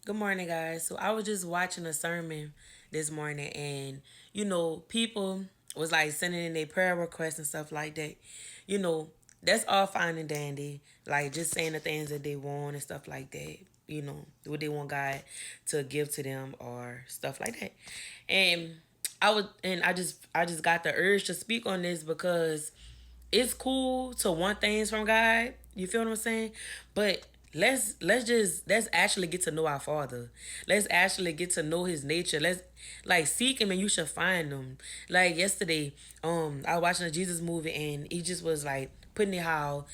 Good morning, guys. So I was just watching a sermon this morning, and people was like sending in their prayer requests and stuff like that. You know, that's all fine and dandy, like just saying the things that they want and stuff like that. What they want God to give to them or stuff like that. And I just got the urge to speak on this because it's cool to want things from God. You feel what I'm saying? But let's actually get to know our Father. Let's actually get to know His nature. Let's like seek Him, and you should find Him. Like yesterday, I was watching a Jesus movie, and he just was like putting it how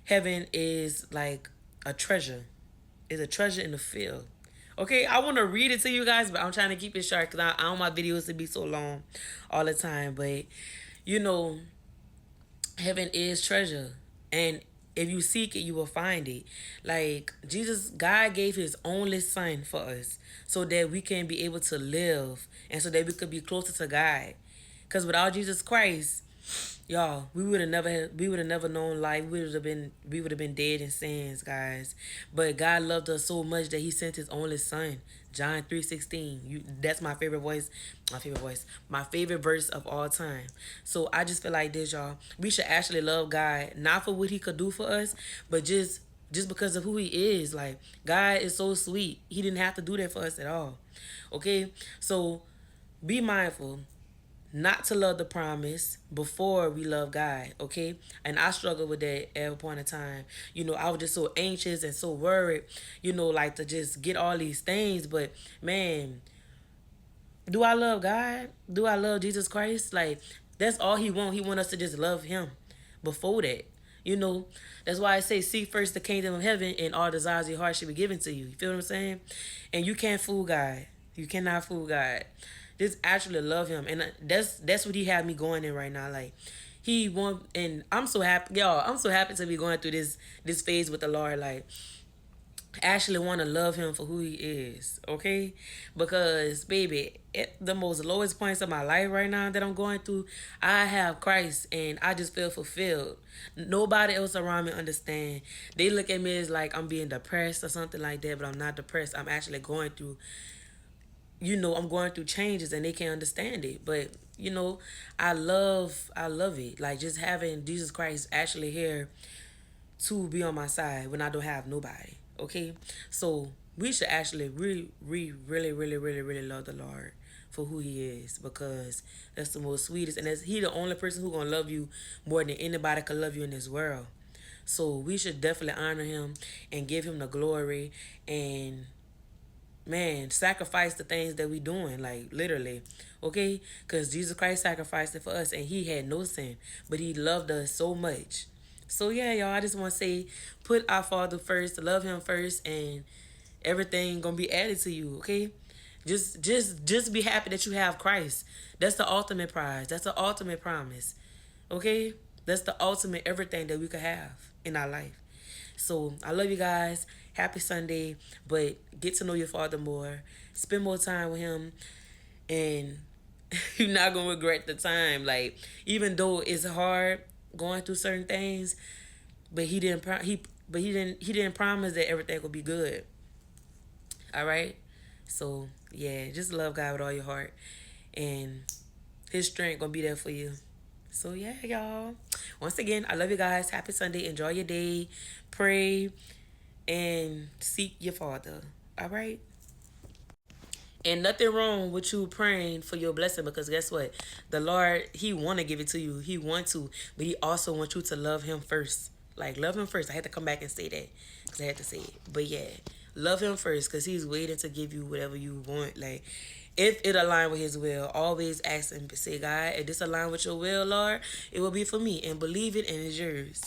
heaven is like a treasure. Is a treasure in the field. Okay, I want to read it to you guys, but I'm trying to keep it short because I don't want my videos to be so long all the time. But you know, heaven is treasure, and if you seek it you will find it. Like Jesus, God gave his only son for us so that we can be able to live and so that we could be closer to God, because without Jesus Christ, y'all, we would have never known life. We would have been dead in sins, guys. But God loved us so much that he sent his only son. John 3:16. That's my favorite voice. My favorite verse of all time. So I just feel like this, y'all. We should actually love God, not for what he could do for us, but just because of who he is. Like, God is so sweet. He didn't have to do that for us at all. Okay? So be mindful not to love the promise before we love God, okay? And I struggled with that at a point in time. I was just so anxious and so worried, like to just get all these things. But man, do I love God? Do I love Jesus Christ? Like, that's all he want. He want us to just love him before that. You know, that's why I say seek first the kingdom of heaven and all desires of your heart should be given to you. You feel what I'm saying? And you can't fool God. You cannot fool God. Just actually love him. And that's what he had me going in right now. Like, he want, and I'm so happy, y'all. I'm so happy to be going through this phase with the Lord. Like, actually want to love him for who he is, okay? Because baby, at the most lowest points of my life right now that I'm going through, I have Christ and I just feel fulfilled. Nobody else around me understand. They look at me as like I'm being depressed or something like that, but I'm not depressed. I'm actually going through, I'm going through changes and they can't understand it. But I love it. Like, just having Jesus Christ actually here to be on my side when I don't have nobody. Okay, so we should actually really love the Lord for who He is, because that's the most sweetest, and that's He the only person who gonna love you more than anybody could love you in this world. So we should definitely honor Him and give Him the glory, and man, sacrifice the things that we doing, like literally, okay? Because Jesus Christ sacrificed it for us, and he had no sin, but he loved us so much. So yeah, y'all, I just want to say, put our Father first, love him first, and everything gonna be added to you, okay? Just be happy that you have Christ. That's the ultimate prize. That's the ultimate promise, okay? That's the ultimate everything that we could have in our life. So I love you guys. Happy Sunday. But get to know your father more. Spend more time with him, and you're not gonna regret the time. Like, even though it's hard going through certain things, but he didn't promise that everything will be good. All right. So yeah, just love God with all your heart, and his strength gonna be there for you. So yeah, y'all. Once again, I love you guys. Happy Sunday. Enjoy your day. Pray and seek your Father. All right. And nothing wrong with you praying for your blessing, because guess what? The Lord, he want to give it to you. He want to, but he also wants you to love him first. Like, love him first. I had to come back and say that because I had to say it. But yeah, love him first, because he's waiting to give you whatever you want. Like, if it align with his will, always ask and say, God, if this align with your will, Lord, it will be for me. And believe it, and it's yours.